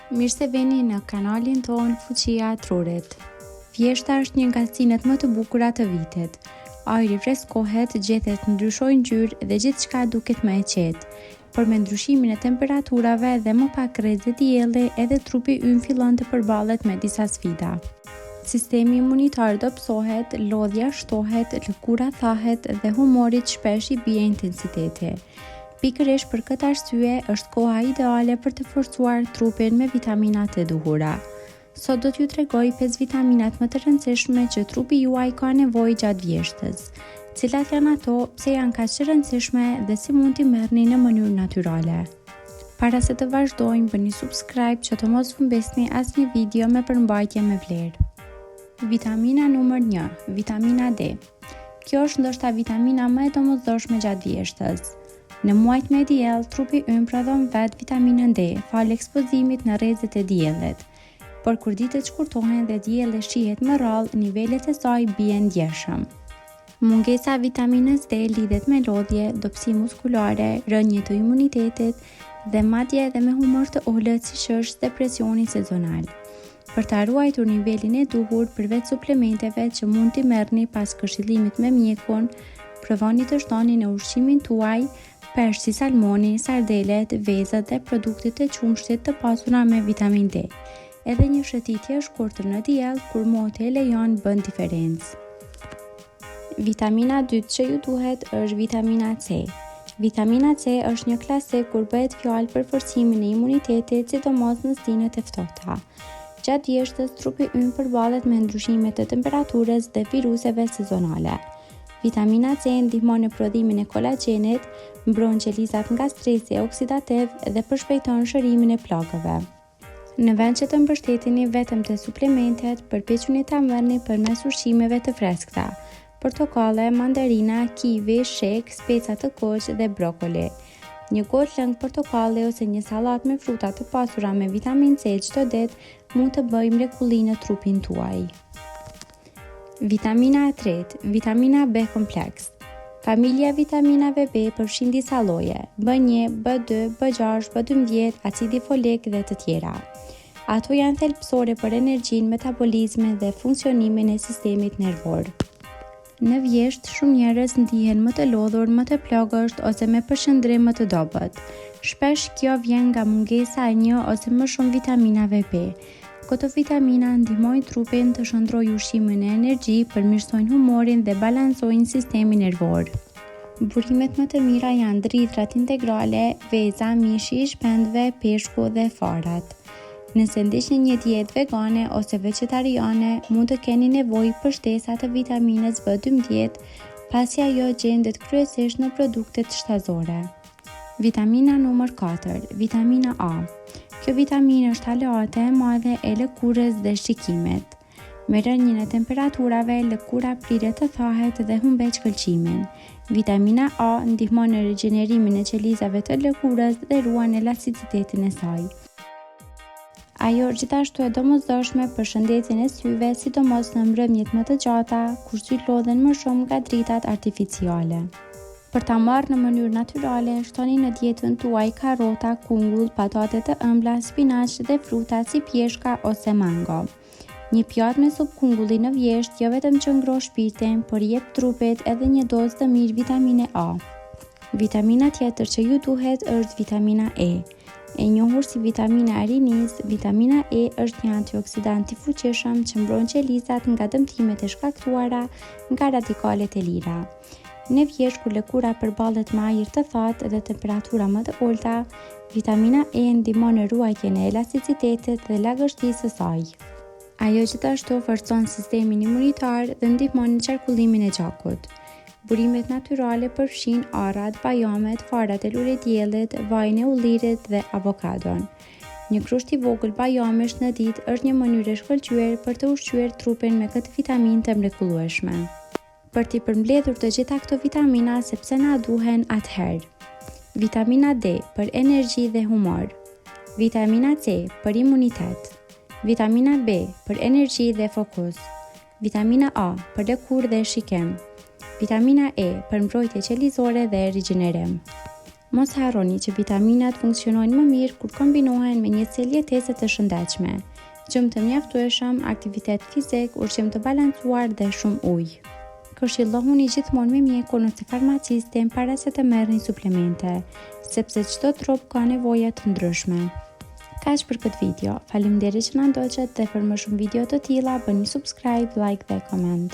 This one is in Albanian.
Mirë se vini në kanalin tonë Fuqia e Trurit. Vjeshta është një nga sinët më të bukura të vitit. Ajri freskohet, gjethet ndryshojnë ngjyrë dhe gjithçka duket më e qetë. Por me ndryshimin e temperaturave dhe më pak rrezë dielli, edhe trupi ynë fillon të përballet me disa sfida. Sistemi imunitar dobësohet, lodhja shtohet, lëkura thahet dhe humorit shpesh i bie intensiteti. Pikërisht për këtë arsye është koha ideale për të forcuar trupin me vitaminat e duhura. Sot do t'ju tregoj 5 vitaminat më të rëndësishme që trupi juaj ka nevojë gjatë vjeshtës. Cilat janë ato, pse janë kaq të rëndësishme dhe si mund t'i merrni në mënyrë natyrale. Para se të vazhdojmë, bëni subscribe që të mos humbesni asnjë video me përmbajtje me vlerë. Vitamina numër 1, vitamina D. Kjo është ndoshta vitamina më e domosdoshme gjatë vjeshtës. Në muajt me diell, trupi ynë prodhon vetë vitaminën D, fal ekspozimit në rrezet e diellit. Por kur ditët shkurtohen dhe dielli shihet më rrallë, nivelet e saj bien ndjeshëm. Mungesa e vitaminës D lidhet me lodhje, dobësi muskulare, rënje të imunitetit dhe madje edhe me humor të ulët siç është depresioni sezonal. Për të ruajtur nivelin e duhur përveç suplementeve që mund t'i merrni pas këshillimit me mjekun, provoni të shtoni në ushqimin tuaj peshq si salmoni, sardelet, vezët dhe produktet e qumshtit të pasura me vitamin D. Edhe një shëtitje e shkurtër në diell kur moti e lejon bën diferencë. Vitamina 2 që ju duhet është vitamina C. Vitamina C është një klasik kur bëhet fjalë për forcimin e imunitetit, sidomos në stinët e ftohta. Gjatë vjeshtës, trupi ynë përballet me ndryshimet të temperaturës dhe viruseve sezonale. Vitamina C ndihmon në prodhimin e kolagjenit, mbron qelizat nga stresi oksidativ dhe përshpejton shërimin e plagëve. Në vend që të mbështeteni vetëm te suplementet, përpiquni ta merrni përmes ushqimeve të freskëta: portokalle, mandarina, kivi, sheg, speca të kuq dhe brokoli. Një gotë lëng portokalli ose një sallatë me fruta të pasura me vitaminë C çdo ditë mund të bëjë mrekulli në trupin tuaj. Vitamina e tretë, vitamina B kompleks. Familja vitaminave B përfshin disa lloje: B1, B2, B6, B12, acidi folik dhe të tjera. Ato janë thelbësore për energjinë, metabolizmin dhe funksionimin e sistemit nervor. Në vjesht, shumë njerëz ndihen më të lodhur, më të plagësht ose me përshëndrim më të dobët. Shpesh kjo vjen nga mungesa e një ose më shumë vitaminave B. Këto vitamina ndihmojnë trupin të shndrojë ushqimin e energji, përmirësojnë humorin dhe balancojnë sistemin nervor. Burimet më të mira janë dridhrat integrale, veza, mishi i shpendëve, peshku dhe farat. Nëse ndiqni një dietë vegane ose vegetariane, mund të keni nevojë për shtesa të vitaminës B12, pasi ajo gjendet kryesisht në produktet shtazore. Vitamina numër 4, vitamina A. Kjo vitaminë është aleate e madhe e lëkurës dhe shikimit. Me rënjen e temperaturave, lëkura priret të thahet dhe humbeq këlqimin. Vitamina A ndihmon në rigjenerimin e qelizave të lëkurës dhe ruan elasticitetin e saj. Ajo gjithashtu e domosdoshme për shëndetin e syve, sidomos në mbrëmjet më të gjata, kur syt lodhen më shumë nga dritat artificiale. Për ta marrë në mënyrë natyrale, shtoni në dietën tuaj karrota, kungull, patate të ëmbla, spinaq dhe fruta si pjeshka ose mango. Një pjatë me supë kungulli në vjesht jo vetëm që ngro shpirtin, por jep trupit edhe një dozë të mirë vitamine A. Vitamina tjetër që ju duhet është vitamina E. E njohur si vitamina e rinis, vitamina E është një antioksidant i fuqishëm që mbron qelizat nga dëmtimet e shkaktuara nga radikalet e lira. Në vjesht kur lëkura përballet me ajër të thatë dhe temperatura më të ulta, vitamina E ndihmon në ruajtjen e elasticitetit dhe lagështisë së saj. Ajo gjithashtu forcon sistemin imunitar dhe ndihmon në qarkullimin e gjakut. Burimet natyrale përfshin arrat, bajamet, farat e lule diellit, vajin e ullirit dhe avokadon. Një krusht i vogël bajamesh në ditë është një mënyrë e shkëlqyer për të ushqyer trupin me këtë vitaminë të mrekullueshme. Për t'i përmbledhur të gjitha këto vitamina sepse na duhen atëherë. Vitamina D për energji dhe humor. Vitamina C për imunitet. Vitamina B për energji dhe fokus. Vitamina A për lëkurë dhe shikim. Vitamina E për mbrojtje qelizore dhe rigjenerim. Mos harroni që vitaminat funksionojnë më mirë kur kombinohen me një cilë jetese të shëndetshme, gjumë të mjaftueshëm, aktivitet fizik, ushqim të balancuar dhe shumë ujë. Këshillohuni gjithmonë me mjekun ose farmacistin para se të merrni suplemente, sepse çdo trup ka nevoja të ndryshme. Kaq për këtë video. Faleminderit që na ndoqët dhe për më shumë video të tilla bëni subscribe, like dhe comment.